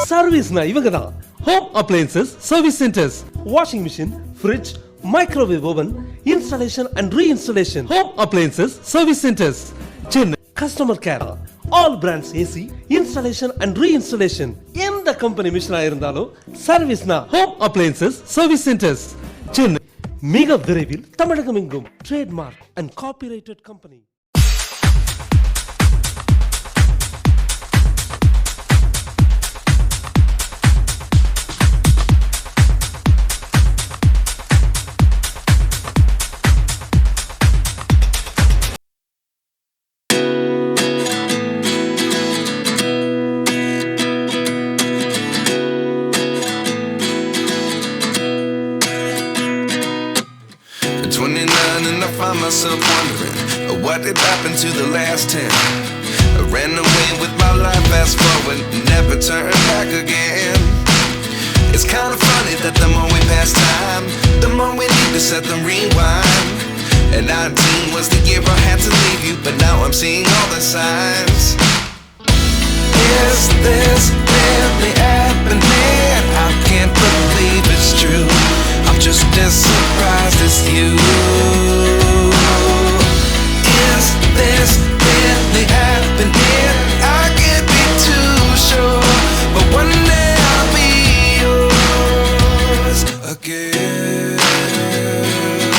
Service na ivanga da. Home appliances service centers, washing machine, fridge, microwave oven, installation and reinstallation. Home appliances service centers, Chennai. Customer care, all brands AC, installation and reinstallation. எந்த company மிஷினா இருந்தாலும் service na Home appliances service centers, Chennai. மிக விரைவில் தமிழகம் எங்கும் trademark and copyrighted company. Myself wondering what did happen to the last 10. I ran away with my life, fast forward, never turn back again. It's kind of funny that the more we pass time, the more we need to set them rewind. And 19 was the year I had to leave you, but now I'm seeing all the signs. Is this really happening? I